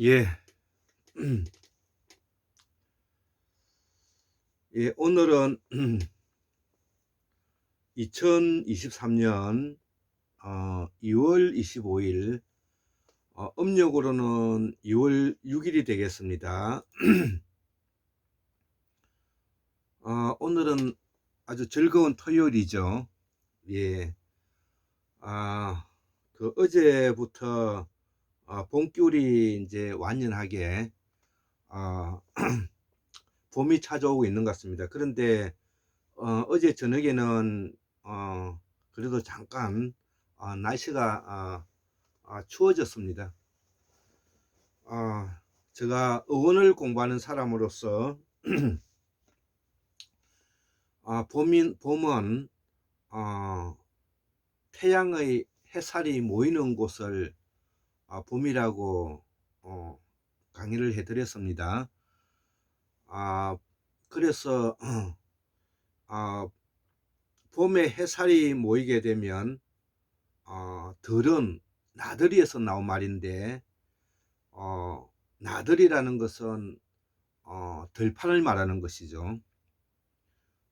예, 예, 오늘은 2023년 2월 25일, 음력으로는 2월 6일이 되겠습니다. 오늘은 아주 즐거운 토요일이죠. 예, 어제부터 봄기울이 이제 완연하게 어, 봄이 찾아오고 있는 것 같습니다. 그런데 어제 저녁에는 그래도 잠깐 날씨가 추워졌습니다. 제가 의원을 공부하는 사람으로서 봄은 태양의 햇살이 모이는 곳을 봄이라고 강의를 해드렸습니다. 그래서 봄에 햇살이 모이게 되면 들은 나들이에서 나온 말인데, 나들이라는 것은 들판을 말하는 것이죠.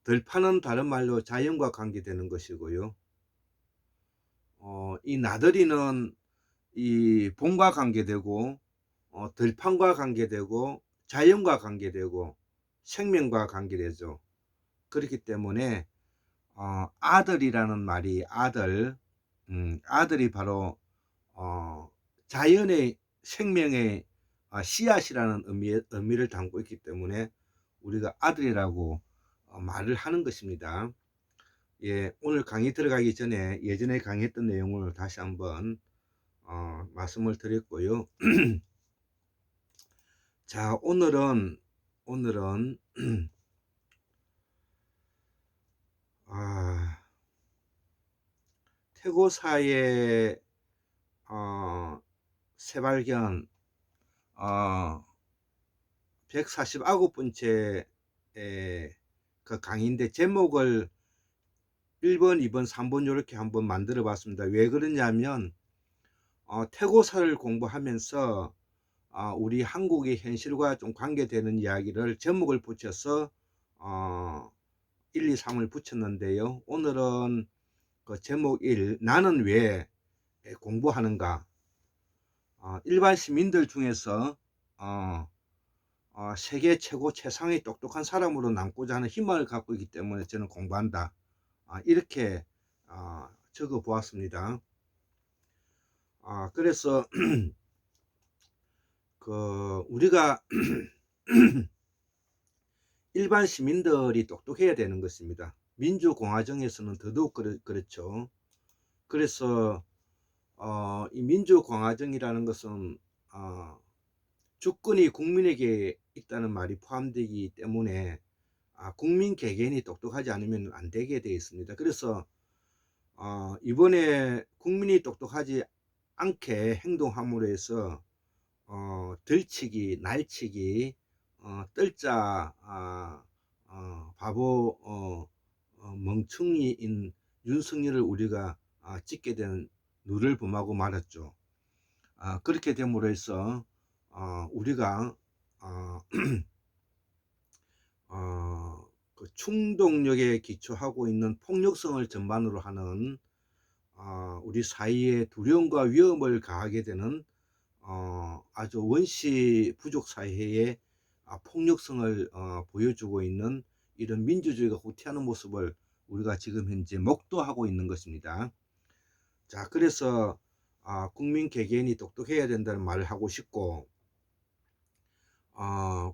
들판은 다른 말로 자연과 관계되는 것이고요. 이 나들이는 이 봄과 관계되고, 들판과 관계되고, 자연과 관계되고, 생명과 관계되죠. 그렇기 때문에 아들이라는 말이 아들이 바로 자연의 생명의 씨앗이라는 의미를 담고 있기 때문에 우리가 아들이라고 말을 하는 것입니다. 예, 오늘 강의 들어가기 전에 예전에 강의했던 내용을 다시 한번 말씀을 드렸고요. 자, 오늘은 태고사의 새발견 149번째 그 강의인데, 제목을 1번, 2번, 3번 이렇게 한번 만들어 봤습니다. 왜 그러냐면 태고사를 공부하면서 우리 한국의 현실과 좀 관계되는 이야기를 제목을 붙여서 1, 2, 3을 붙였는데요. 오늘은 그 제목 1, 나는 왜 공부하는가. 일반 시민들 중에서 세계 최고 최상의 똑똑한 사람으로 남고자 하는 희망을 갖고 있기 때문에 저는 공부한다, 이렇게 적어 보았습니다. 그래서 우리가 일반 시민들이 똑똑해야 되는 것입니다. 민주공화정에서는 더더욱 그렇죠. 그래서 이 민주공화정이라는 것은 주권이 국민에게 있다는 말이 포함되기 때문에 국민 개개인이 똑똑하지 않으면 안 되게 되어 있습니다. 그래서 이번에 국민이 똑똑하지 않게 행동함으로 해서 들치기, 날치기, 뜰자, 바보, 멍충이인 윤석열을 우리가 찍게 된 누를 범하고 말았죠. 그렇게 됨으로 해서 우리가 그 충동력에 기초하고 있는 폭력성을 전반으로 하는 우리 사회에 두려움과 위험을 가하게 되는 아주 원시 부족 사회의 폭력성을 보여주고 있는 이런 민주주의가 후퇴하는 모습을 우리가 지금 현재 목도하고 있는 것입니다. 자, 그래서 국민 개개인이 똑똑해야 된다는 말을 하고 싶고,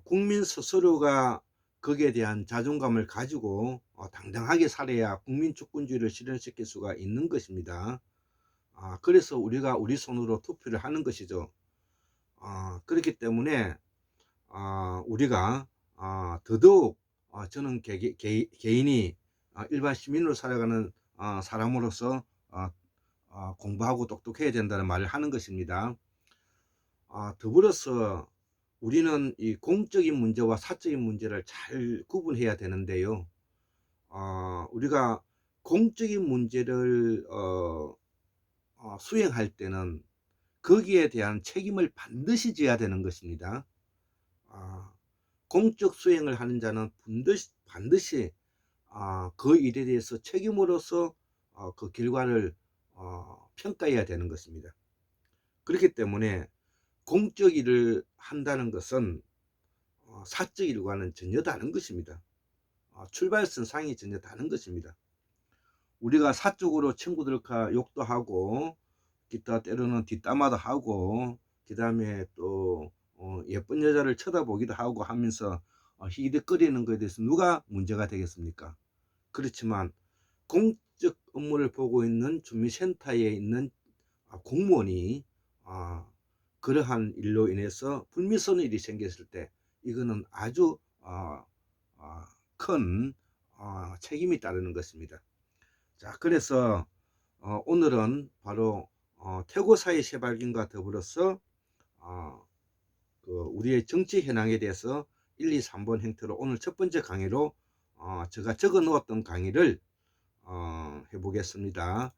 국민 스스로가 거기에 대한 자존감을 가지고 당당하게 살아야 국민 주권주의를 실현시킬 수가 있는 것입니다. 그래서 우리가 우리 손으로 투표를 하는 것이죠. 그렇기 때문에 우리가 더더욱 저는 개인이 일반 시민으로 살아가는 사람으로서 공부하고 똑똑해야 된다는 말을 하는 것입니다. 더불어서 우리는 이 공적인 문제와 사적인 문제를 잘 구분해야 되는데요. 우리가 공적인 문제를 수행할 때는 거기에 대한 책임을 반드시 져야 되는 것입니다. 공적 수행을 하는 자는 반드시 그 일에 대해서 책임으로서 그 결과를 평가해야 되는 것입니다. 그렇기 때문에 공적 일을 한다는 것은 사적 일과는 전혀 다른 것입니다. 출발선상이 전혀 다른 것입니다. 우리가 사적으로 친구들과 욕도 하고 기타 때로는 뒷담화도 하고 그 다음에 또 예쁜 여자를 쳐다보기도 하고 하면서 히히덕거리는 것에 대해서 누가 문제가 되겠습니까? 그렇지만 공적 업무를 보고 있는 주민센터에 있는 공무원이 그러한 일로 인해서 불미스러운 일이 생겼을 때 이거는 아주 큰 책임이 따르는 것입니다. 자, 그래서 오늘은 바로 태고사의 새발견과 더불어서 우리의 정치 현황에 대해서 1, 2, 3번 행태로 오늘 첫 번째 강의로 제가 적어 놓았던 강의를 해보겠습니다.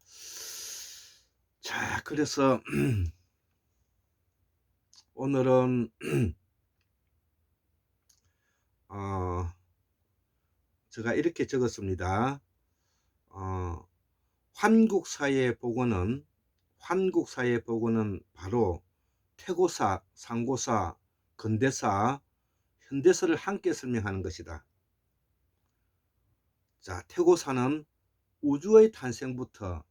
자, 그래서 오늘은 제가 이렇게 적었습니다. 환국사의 복원은 바로 태고사, 상고사, 근대사, 현대사를 함께 설명하는 것이다. 자, 태고사는 우주의 탄생부터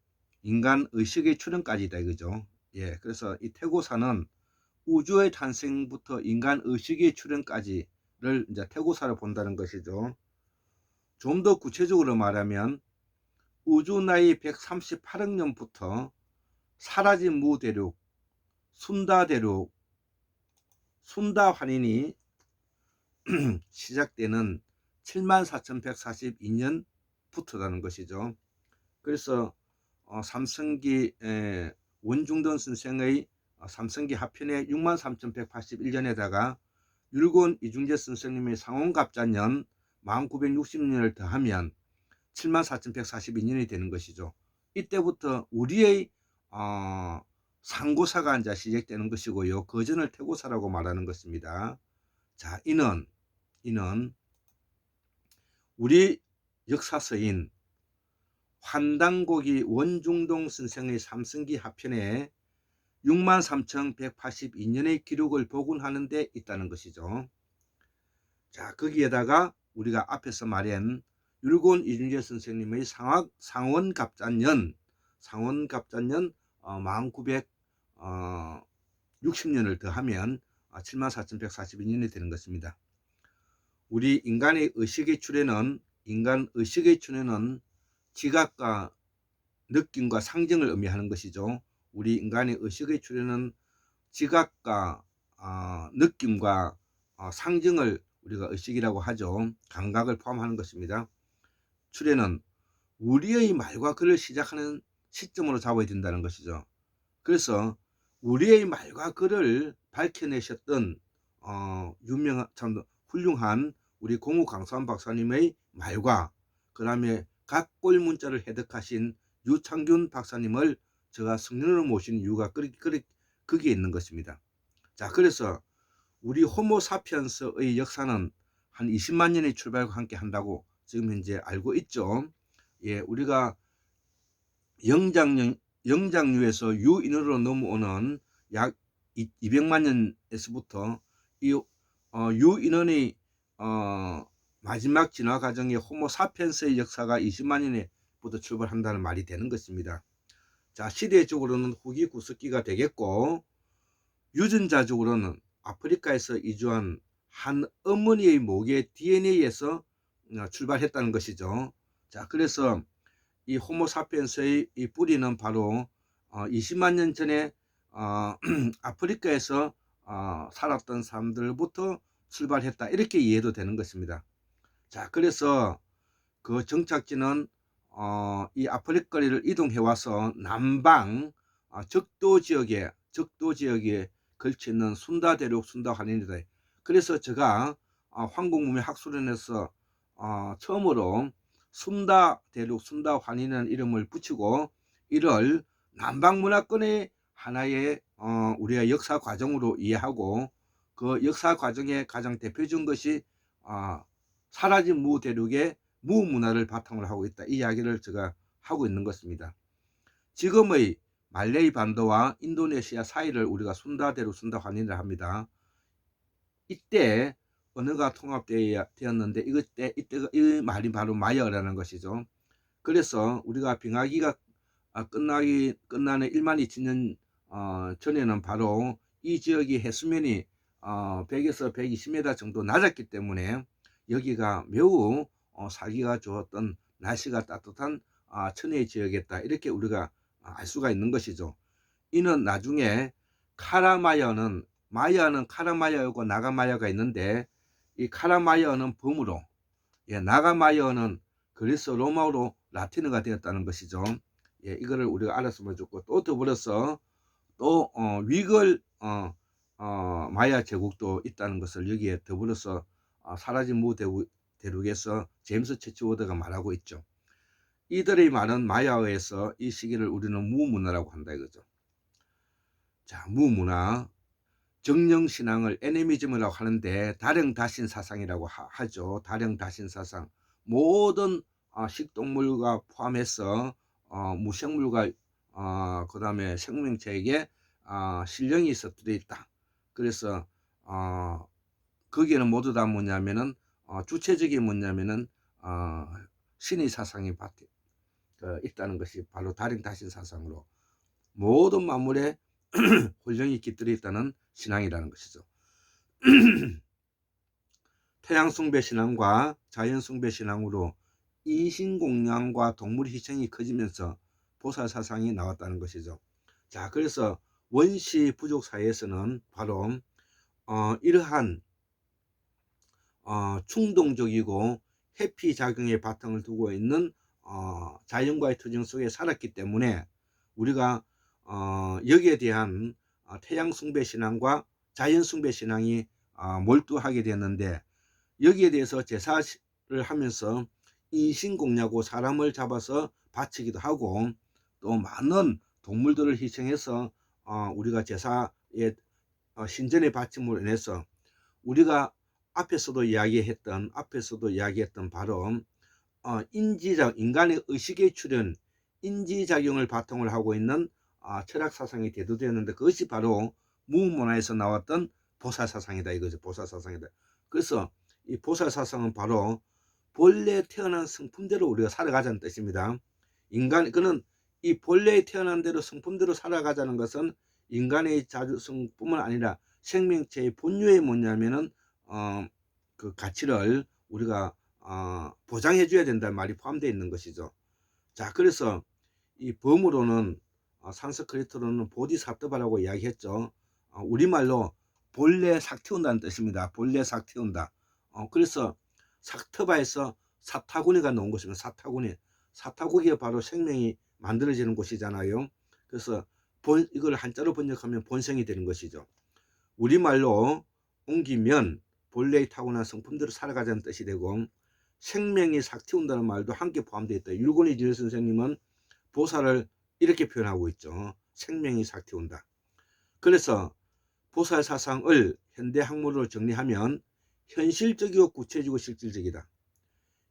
인간 의식의 출현까지다 이거죠. 예, 그래서 이 태고사는 우주의 탄생부터 인간 의식의 출현까지를 이제 태고사로 본다는 것이죠. 좀 더 구체적으로 말하면 우주 나이 138억 년부터 사라진 무대륙, 순다대륙, 순다환인이 시작되는 74,142년부터라는 것이죠. 그래서 삼성기 원중돈 선생의 삼성기 하편의 63,181년에다가 율곤 이중재 선생님의 상원갑자년 1960년을 더하면 74,142년이 되는 것이죠. 이때부터 우리의 상고사가 이제 시작되는 것이고요. 그 전을 태고사라고 말하는 것입니다. 자, 이는 우리 역사서인 환단고기 원중동 선생의 삼성기 하편에 63,182년의 기록을 복원하는 데 있다는 것이죠. 자, 거기에다가 우리가 앞에서 말한 율곤 이준재 선생님의 상원갑자년 1960년을 더하면 74,142년이 되는 것입니다. 우리 인간 의식의 출현은 지각과 느낌과 상징을 의미하는 것이죠. 우리 인간의 의식의 출현은 지각과 느낌과 상징을 우리가 의식이라고 하죠. 감각을 포함하는 것입니다. 출현은 우리의 말과 글을 시작하는 시점으로 잡아야 된다는 것이죠. 그래서 우리의 말과 글을 밝혀내셨던 유명한 참 훌륭한 우리 공우 강수환 박사님의 말과 그 다음에 각골 문자를 해독하신 유창균 박사님을 제가 성령으로 모신 이유가 거기에 있는 것입니다. 자, 그래서 우리 호모사피엔스의 역사는 한 20만 년의 출발과 함께 한다고 지금 현재 알고 있죠. 예, 우리가 영장류에서 유인으로 넘어오는 약 200만 년에서부터 이 유인원의 마지막 진화 과정의 호모사피엔스의 역사가 20만 년에부터 출발한다는 말이 되는 것입니다. 자, 시대적으로는 후기 구석기가 되겠고 유전자적으로는 아프리카에서 이주한 한 어머니의 목의 DNA에서 출발했다는 것이죠. 자, 그래서 이 호모사피엔스의 이 뿌리는 바로 20만 년 전에 아프리카에서 살았던 사람들부터 출발했다 이렇게 이해도 되는 것입니다. 자, 그래서 그 정착지는 이 아프리카를 이동해 와서 남방 적도 지역에 걸쳐 있는 순다대륙 순다환인이다. 그래서 제가 황공문명 학술원에서 처음으로 순다 대륙 순다 환인이라는 이름을 붙이고 이를 남방문화권의 하나의 우리가 역사 과정으로 이해하고 그 역사 과정의 가장 대표적인 것이 사라진 무 대륙의 무 문화를 바탕으로 하고 있다. 이 이야기를 제가 하고 있는 것입니다. 지금의 말레이 반도와 인도네시아 사이를 우리가 순다 대륙 순다 환인이라 합니다. 이때 언어가 통합되었는데 이때 이 말이 바로 마야라는 것이죠. 그래서 우리가 빙하기가 끝나는 1만 2천 년 전에는 바로 이 지역이 해수면이 100에서 120m 정도 낮았기 때문에 여기가 매우 살기가 좋았던 날씨가 따뜻한 천혜의 지역이었다. 이렇게 우리가 알 수가 있는 것이죠. 이는 나중에 마야는 카라마야하고 나가마야가 있는데 이 카라마야는 범으로 나가마야는 그리스 로마어로 라틴어가 되었다는 것이죠. 이거를 우리가 알았으면 좋고 또 더불어서 또 위글 마야 제국도 있다는 것을 여기에 더불어서 사라진 무 대륙에서 제임스 채치워드가 말하고 있죠. 이들의 말은 마야어에서 이 시기를 우리는 무문화라고 한다 이거죠. 자, 무문화 정령신앙을 애니미즘이라고 하는데 다령다신 사상이라고 하죠. 다령다신 사상. 모든 식동물과 포함해서 무생물과 그 다음에 생명체에게 신령이 있어 있다. 그래서 거기에는 모두 다 뭐냐면은 주체적인 뭐냐면은 신의 사상이 있다는 것이 바로 다령다신 사상으로 모든 만물에 혼령이 깃들어 있다는 신앙이라는 것이죠. 태양숭배 신앙과 자연숭배 신앙으로 이신공양과 동물 희생이 커지면서 보살 사상이 나왔다는 것이죠. 자, 그래서 원시 부족 사회에서는 바로 이러한 충동적이고 회피 작용에 바탕을 두고 있는 자연과의 투쟁 속에 살았기 때문에 우리가 여기에 대한 태양 숭배 신앙과 자연 숭배 신앙이 몰두하게 됐는데 여기에 대해서 제사를 하면서 인신공냐고 사람을 잡아서 바치기도 하고 또 많은 동물들을 희생해서 우리가 제사의 신전의 바침으로 인해서 우리가 앞에서도 이야기했던 바로 인간의 의식의 출현, 인지작용을 바탕으로 하고 있는 철학 사상이 대두되었는데 그것이 바로 무문화에서 나왔던 보살 사상이다 이거죠. 보살 사상이다. 그래서 이 보살 사상은 바로 본래 태어난 성품대로 우리가 살아가자는 뜻입니다. 그는 이 본래 태어난 대로 성품대로 살아가자는 것은 인간의 자주성뿐만 아니라 생명체의 본유의 뭐냐면은 그 가치를 우리가 보장해 줘야 된다는 말이 포함되어 있는 것이죠. 자, 그래서 이 범으로는 산스크리트로는 보디사트바라고 이야기했죠. 우리말로 본래 삭 틔운다는 뜻입니다. 본래 삭 틔운다. 그래서 삭트바에서 사타구니가 나온 것입니다. 사타구니가 바로 생명이 만들어지는 곳이잖아요. 그래서 이걸 한자로 번역하면 본성이 되는 것이죠. 우리말로 옮기면 본래의 타고난 성품대로 살아가자는 뜻이 되고 생명이 삭 틔운다는 말도 함께 포함되어 있다. 율곤이 지혜 선생님은 보살을 이렇게 표현하고 있죠. 생명이 삭 틔운다. 그래서 보살 사상을 현대 학문으로 정리하면 현실적이고 구체적이고 실질적이다.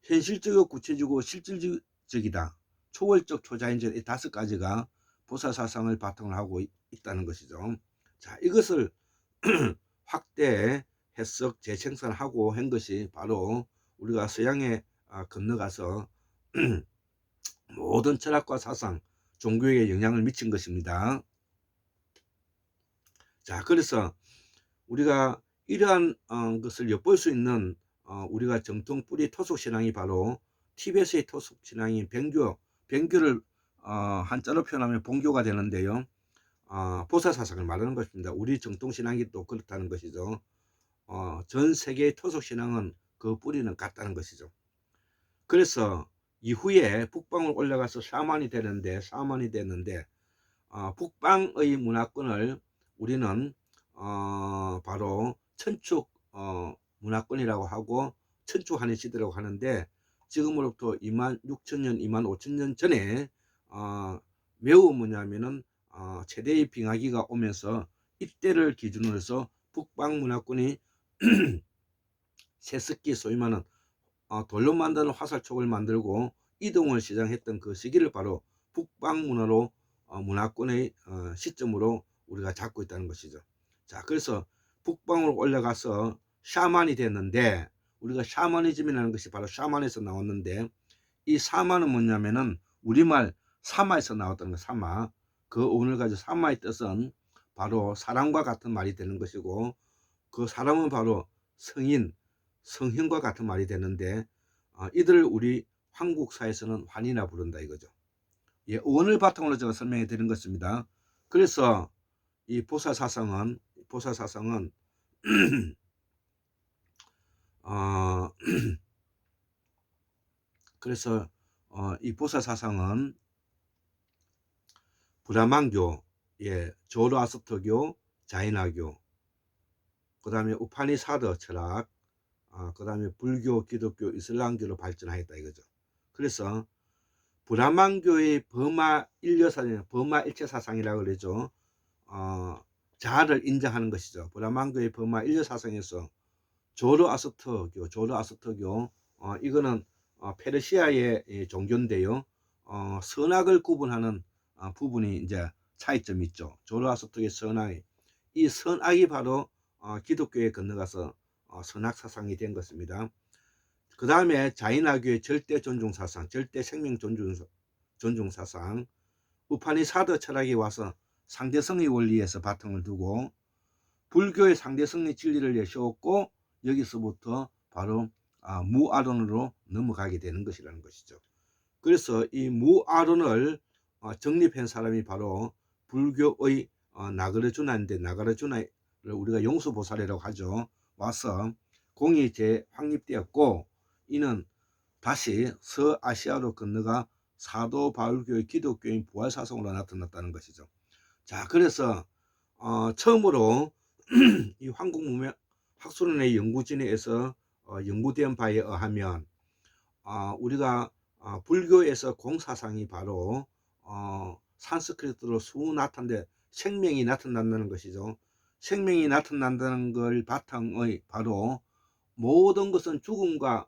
현실적이고 구체적이고 실질적이다. 초월적 초자연적 이 5가지가 보살 사상을 바탕으로 하고 있다는 것이죠. 자, 이것을 확대 해석 재생산하고 한 것이 바로 우리가 서양에 건너가서 모든 철학과 사상, 종교에 영향을 미친 것입니다. 자, 그래서 우리가 이러한 것을 엿볼 수 있는 우리가 정통 뿌리 토속 신앙이 바로 티베트의 토속 신앙인 변교를 한자로 표현하면 본교가 되는데요. 보살 사상을 말하는 것입니다. 우리 정통 신앙이 또 그렇다는 것이죠. 전 세계의 토속 신앙은 그 뿌리는 같다는 것이죠. 그래서 이후에 북방을 올라가서 샤먼이 되는데 북방의 문화권을 우리는 바로 천축 문화권이라고 하고 천축하는 시대라고 하는데 지금으로부터 26,000년, 25,000년 전에 매우 뭐냐면은 최대의 빙하기가 오면서 이때를 기준으로 해서 북방 문화권이 세습기 소위 말하는 돌로 만드는 화살촉을 만들고 이동을 시작했던 그 시기를 바로 북방 문화로 문화권의 시점으로 우리가 잡고 있다는 것이죠. 자, 그래서 북방으로 올라가서 샤만이 됐는데, 우리가 샤머니즘이라는 것이 바로 샤만에서 나왔는데, 이 사마는 뭐냐면은 우리말 사마에서 나왔다는 거. 사마, 그 오늘 가지고 사마의 뜻은 바로 사람과 같은 말이 되는 것이고, 그 사람은 바로 성인, 성현과 같은 말이 되는데, 이들을 우리 한국사에서는 환이라 부른다 이거죠. 예, 원을 바탕으로 제가 설명해 드린 것입니다. 그래서 이 보살사상은 그래서 이 보살사상은 브라만교, 예, 조로아스터교, 자이나교, 그 다음에 우파니사드 철학, 그 다음에 불교, 기독교, 이슬람교로 발전하였다 이거죠. 그래서 브라만교의 버마 일여사상, 버마 일체사상이라고 그러죠. 자아를 인정하는 것이죠. 브라만교의 버마 일여사상에서 조로아스터교, 이거는 페르시아의 종교인데요. 선악을 구분하는 부분이 이제 차이점이 있죠. 조로아스터의 선악, 이 선악이 바로 기독교에 건너가서 선악 사상이 된 것입니다. 그 다음에 자이나교의 절대 존중 사상, 절대 생명 존중 사상, 우파니사드 철학이 와서 상대성의 원리에서 바탕을 두고 불교의 상대성의 진리를 내세웠고, 여기서부터 바로 무아론으로 넘어가게 되는 것이라는 것이죠. 그래서 이 무아론을 정립한 사람이 바로 불교의 나가르주나인데, 나가르주나를 우리가 용수보살이라고 하죠. 와서 공이 재확립되었고, 이는 다시 서아시아로 건너가 사도바울교의 기독교인 부활사상으로 나타났다는 것이죠. 자, 그래서 처음으로 이 한국문명학술원의 연구진에서 연구된 바에 의하면 우리가 불교에서 공사상이 바로 산스크리트로 수 나타난데 생명이 나타난다는 것이죠. 생명이 나타난다는 걸 바탕의 바로 모든 것은 죽음과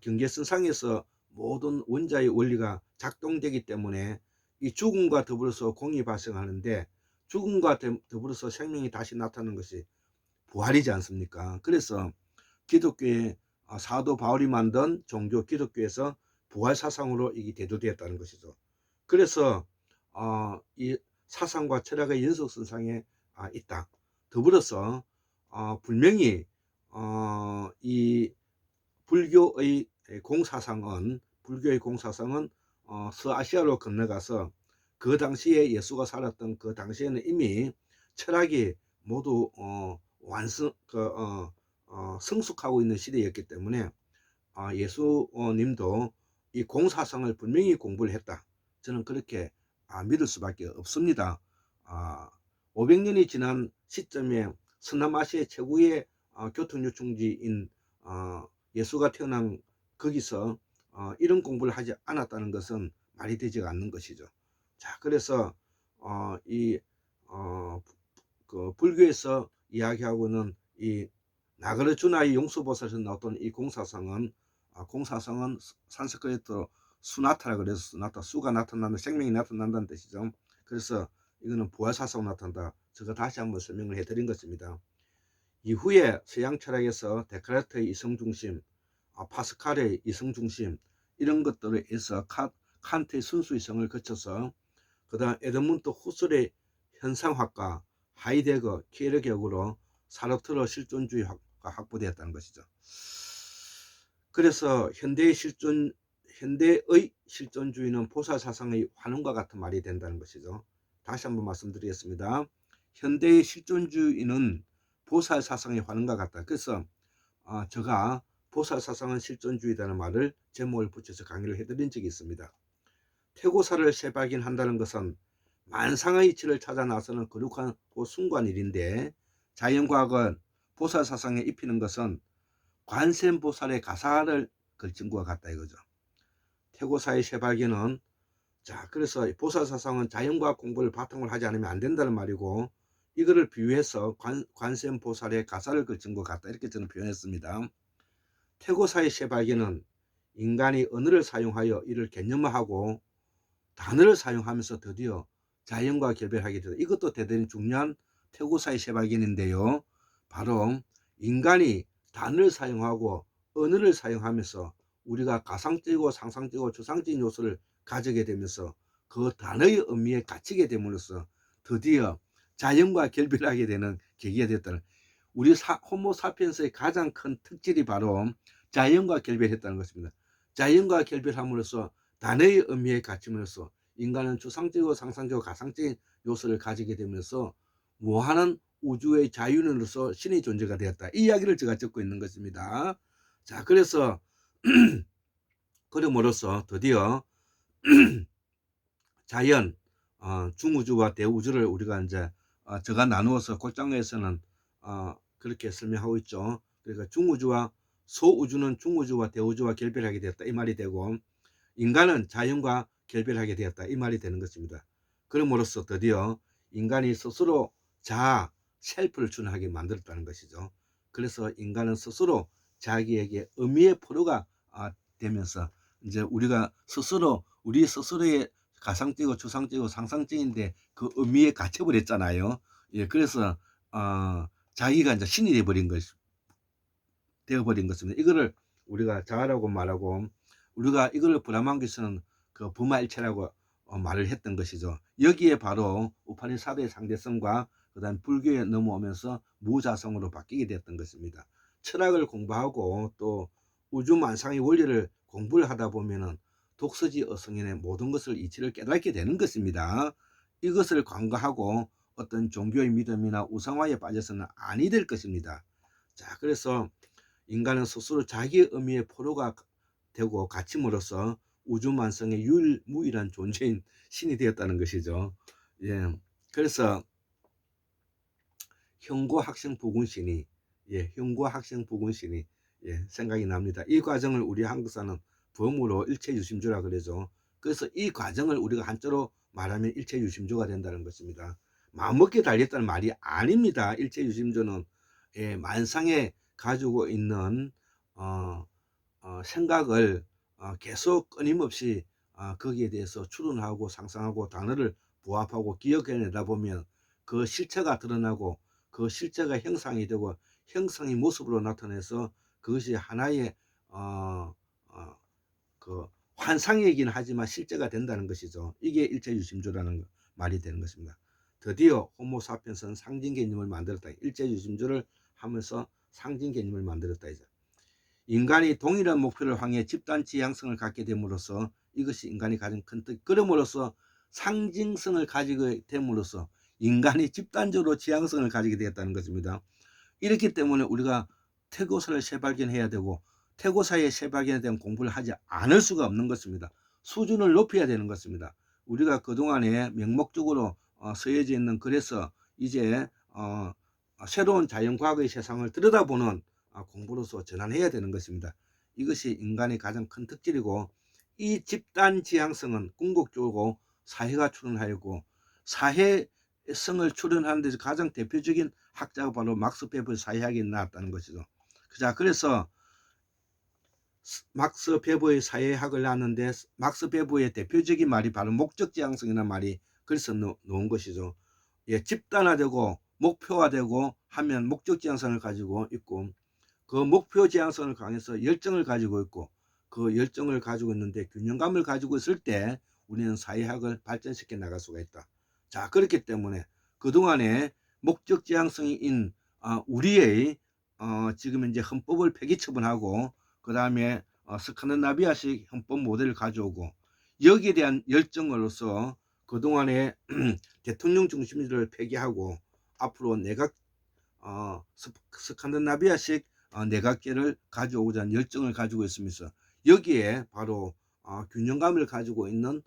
경계선상에서 모든 원자의 원리가 작동되기 때문에 이 죽음과 더불어서 공이 발생하는데, 죽음과 더불어서 생명이 다시 나타나는 것이 부활이지 않습니까? 그래서 기독교의 사도 바울이 만든 종교 기독교에서 부활 사상으로 이게 대두되었다는 것이죠. 그래서 이 사상과 철학의 연속선상에 있다. 더불어서 분명히 이 불교의 공사상은 서아시아로 건너가서 그 당시에 예수가 살았던 그 당시에는 이미 철학이 모두 성숙하고 있는 시대였기 때문에 예수님도 이 공사상을 분명히 공부를 했다. 저는 그렇게 믿을 수밖에 없습니다. 500년이 지난 시점에 서남아시아의 최고의 교통요충지인 예수가 태어난 거기서 이런 공부를 하지 않았다는 것은 말이 되지가 않는 것이죠. 자, 그래서 그 불교에서 이야기하고는 이 나가르주나의 용수보살에서 나왔던 이 공사성은 산스크리트로 수나타라 그래서 수나타, 수가 나타나는, 생명이 나타난다는 뜻이죠. 그래서 이거는 부활사상으로 나타난다. 제가 다시 한번 설명을 해드린 것입니다. 이후에 서양 철학에서 데카르트의 이성중심, 파스칼의 이성중심, 이런 것들에 의해서 칸트의 순수이성을 거쳐서 그 다음 에드문드 후설의 현상학과, 하이데거, 키에르격으로 사르트르 실존주의가 확보되었다는 것이죠. 그래서 현대의 실존주의는 보살사상의 환원과 같은 말이 된다는 것이죠. 다시 한번 말씀드리겠습니다. 현대의 실존주의는 보살사상의 환원과 같다. 그래서 제가 보살사상은 실존주의라는 말을 제목을 붙여서 강의를 해드린 적이 있습니다. 태고사를 재발견한다는 것은 만상의 이치를 찾아 나서는 거룩한 순간일인데, 자연과학은 보살사상에 입히는 것은 관세음보살의 가사를 걸친 것과 같다 이거죠. 태고사의 새발견은 자 그래서 보살사상은 자연과학 공부를 바탕으로 하지 않으면 안 된다는 말이고 이거를 비유해서 관세음보살의 가사를 걸친 것 같다 이렇게 저는 표현했습니다. 태고사의 새발견은 인간이 언어를 사용하여 이를 개념화하고 단어를 사용하면서 드디어 자연과 결별하게 되다. 이것도 대단히 중요한 태고사의 새발견인데요. 바로 인간이 단어를 사용하고 언어를 사용하면서 우리가 가상적이고 상상적이고 추상적인 요소를 가지게 되면서 그 단어의 의미에 갇히게 됨으로써 드디어 자연과 결별하게 되는 계기가 되었다는 우리 호모사피엔스의 가장 큰 특질이 바로 자연과 결별했다는 것입니다. 자연과 결별함으로써 단어의 의미에 갇힘으로써 인간은 추상적이고 상상적이고 가상적인 요소를 가지게 되면서 무한한 우주의 자유인으로서 신의 존재가 되었다. 이 이야기를 제가 적고 있는 것입니다. 자, 그래서 그럼으로써 드디어 자연, 중우주와 대우주를 우리가 이제 제가 나누어서 곧장에서는 그렇게 설명하고 있죠. 그러니까 중우주와 소우주는 중우주와 대우주와 결별하게 되었다 이 말이 되고 인간은 자연과 결별하게 되었다 이 말이 되는 것입니다. 그럼으로써 드디어 인간이 스스로 자아, 셀프를 준하게 만들었다는 것이죠. 그래서 인간은 스스로 자기에게 의미의 포로가 되면서 이제 우리가 스스로 우리 스스로의 가상적이고 추상적이고 상상적인데 그 의미에 갇혀버렸잖아요. 예, 그래서 자기가 이제 신이 되어버린 것입니다. 이거를 우리가 자아라고 말하고 우리가 이걸 브라만기스는 그 부마일체라고 말을 했던 것이죠. 여기에 바로 우파니사드의 상대성과 그다음 불교에 넘어오면서 무자성으로 바뀌게 되었던 것입니다. 철학을 공부하고 또 우주만상의 원리를 공부를 하다 보면은 독서지 어성인의 모든 것을 이치를 깨닫게 되는 것입니다. 이것을 간과하고 어떤 종교의 믿음이나 우상화에 빠져서는 아니 될 것입니다. 자, 그래서 인간은 스스로 자기의 의미의 포로가 되고 갇힘으로써 우주만성의 유일무이한 존재인 신이 되었다는 것이죠. 예, 그래서 형고학생부군신이 형고학생부군신이 생각이 납니다. 이 과정을 우리 한국사는 범으로 일체유심조라 그러죠. 그래서 이 과정을 우리가 한자로 말하면 일체유심조가 된다는 것입니다. 마음먹기에 달렸다는 말이 아닙니다. 일체유심조는 만상에 가지고 있는 생각을 계속 끊임없이 거기에 대해서 추론하고 상상하고 단어를 부합하고 기억해내다 보면 그 실체가 드러나고 그 실체가 형상이 되고 형상의 모습으로 나타내서 그것이 하나의 그 환상이긴 하지만 실제가 된다는 것이죠. 이게 일체유심조라는 말이 되는 것입니다. 드디어 호모사피엔스는 상징 개념을 만들었다. 일체유심조를 하면서 상징 개념을 만들었다. 이제 인간이 동일한 목표를 향해 집단 지향성을 갖게 됨으로써 이것이 인간이 가진 큰 뜻. 그럼으로써 상징성을 가지게 됨으로써 인간이 집단적으로 지향성을 가지게 되었다는 것입니다. 이렇기 때문에 우리가 태고사를 재발견해야 되고 태고사의 재발견에 대한 공부를 하지 않을 수가 없는 것입니다. 수준을 높여야 되는 것입니다. 우리가 그동안에 명목적으로 서예져 있는 그래서 이제 새로운 자연과학의 세상을 들여다보는 공부로서 전환해야 되는 것입니다. 이것이 인간의 가장 큰 특질이고 이 집단 지향성은 궁극적으로 사회가 출현하였고 사회성을 출현하는 데서 가장 대표적인 학자가 바로 막스 베버의 사회학이 나왔다는 것이죠. 자, 그래서 막스 베버의 사회학을 낳았는데 막스 베버의 대표적인 말이 바로 목적 지향성이라는 말이 그래서 놓은 것이죠. 예, 집단화되고 목표화되고 하면 목적 지향성을 가지고 있고 그 목표 지향성을 강해서 열정을 가지고 있고 그 열정을 가지고 있는데 균형감을 가지고 있을 때 우리는 사회학을 발전시켜 나갈 수가 있다. 자, 그렇기 때문에 그동안에 목적 지향성인 우리의 지금 이제 헌법을 폐기 처분하고 그 다음에 스칸디나비아식 헌법 모델을 가져오고 여기에 대한 열정으로서 그동안에 대통령 중심주의를 폐기하고 앞으로 내각 스칸디나비아식 내각제를 가져오고자 하는 열정을 가지고 있으면서 여기에 바로 균형감을 가지고 있는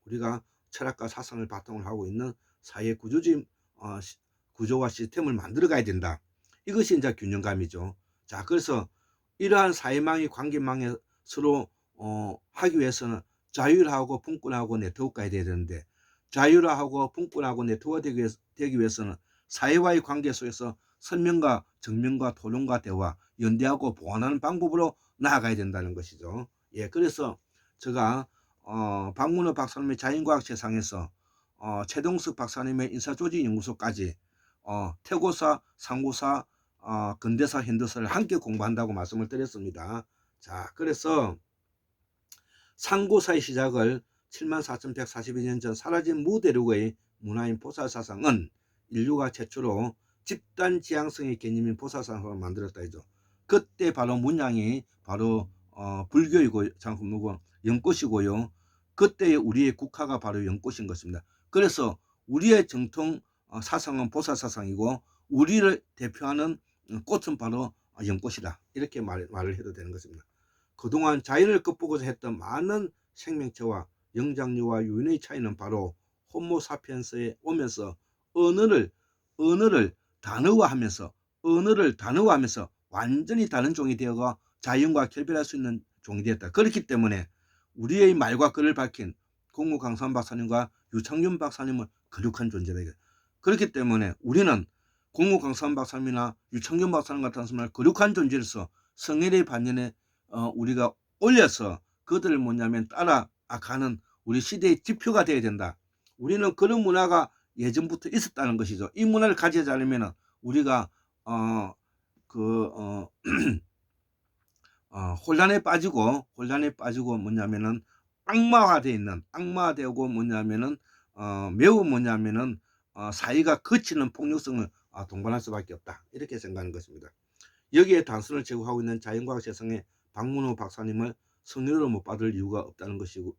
우리가 철학과 사상을 바탕으로 하고 있는 사회 구조적인 구조와 시스템을 만들어 가야 된다. 이것이 이제 균형감이죠. 자, 그래서 이러한 사회망의 관계망에 서로 하기 위해서는 자율하고 분권하고 네트워크가 돼야 되는데, 자율화하고 분권하고 네트워크가 되기 위해서는 사회와의 관계 속에서 설명과 증명과 토론과 대화, 연대하고 보완하는 방법으로 나아가야 된다는 것이죠. 예, 그래서 제가 박문호 박사님의 자연과학 세상에서 최동석 박사님의 인사조직연구소까지 태고사, 상고사, 근대사, 현대사를 함께 공부한다고 말씀을 드렸습니다. 자, 그래서 상고사의 시작을 74,142년 전 사라진 무대륙의 문화인 보살사상은 인류가 최초로 집단 지향성의 개념인 보살사상을 만들었다 해죠. 그때 바로 문양이 바로 불교이고 장구무고 연꽃이고요. 그때 우리의 국화가 바로 연꽃인 것입니다. 그래서 우리의 정통 사상은 보살사상이고 우리를 대표하는 꽃은 바로 연꽃이다. 이렇게 말을 해도 되는 것입니다. 그동안 자연을 극복하고자 했던 많은 생명체와 영장류와 유인의 차이는 바로 호모사피엔스에 오면서 언어를 단어화하면서 완전히 다른 종이 되어가 자연과 결별할 수 있는 종이 되었다. 그렇기 때문에 우리의 말과 글을 밝힌 공무강산 박사님과 유창균 박사님은 거룩한 존재다. 그렇기 때문에 우리는 공무강산 박사님이나 유창균 박사님 같은 사람을 거룩한 존재로서 성일의 반면에 우리가 올려서 그들을 뭐냐면 따라가는 우리 시대의 지표가 되어야 된다. 우리는 그런 문화가 예전부터 있었다는 것이죠. 이 문화를 가지지 않으면 우리가 혼란에 빠지고 뭐냐면은 악마화되고 뭐냐면은 매우 뭐냐면은 사회가 거치는 폭력성을 동반할 수밖에 없다. 이렇게 생각하는 것입니다. 여기에 단서를 제공하고 있는 자연과학 세상의 박문호 박사님을 성인으로 못 받을 이유가 없다는 것이죠.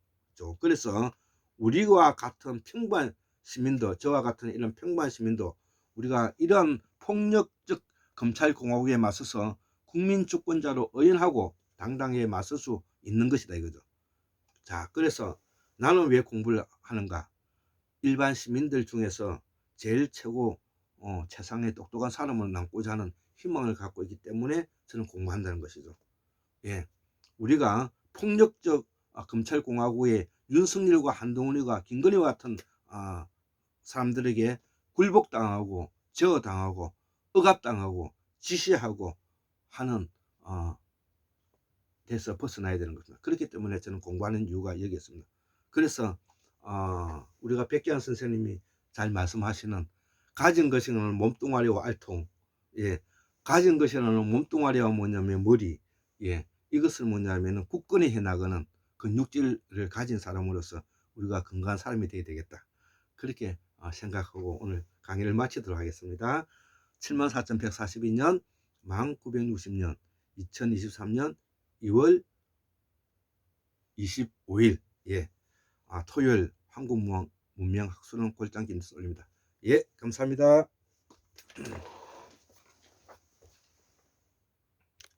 그래서 우리와 같은 평범한 시민도, 저와 같은 이런 평범한 시민도 우리가 이런 폭력적 검찰공화국에 맞서서 국민주권자로 의연하고 당당하게 맞설 수 있는 것이다 이거죠. 자, 그래서 나는 왜 공부를 하는가? 일반 시민들 중에서 제일 최고 세상에 똑똑한 사람을 남고자 하는 희망을 갖고 있기 때문에 저는 공부한다는 것이죠. 예, 우리가 폭력적 검찰공화국의 윤석열과 한동훈과 김건희와 같은 사람들에게 굴복당하고 제어당하고 억압당하고 지시하고 하는 데서 벗어나야 되는 것입니다. 그렇기 때문에 저는 공부하는 이유가 여기 있습니다. 그래서 우리가 백기환 선생님이 잘 말씀하시는 가진 것이는 몸뚱아리와 알통, 예, 가진 것이는 몸뚱아리와 뭐냐면 머리, 예, 이것을 뭐냐면 굳건히 해나가는 근육질을 가진 사람으로서 우리가 건강한 사람이 되어야 되겠다. 그렇게 생각하고 오늘 강의를 마치도록 하겠습니다. 74,142년, 1960년, 2023년 2월 25일, 예, 토요일 한국문명학술원 골장 김수 올립니다. 예, 감사합니다.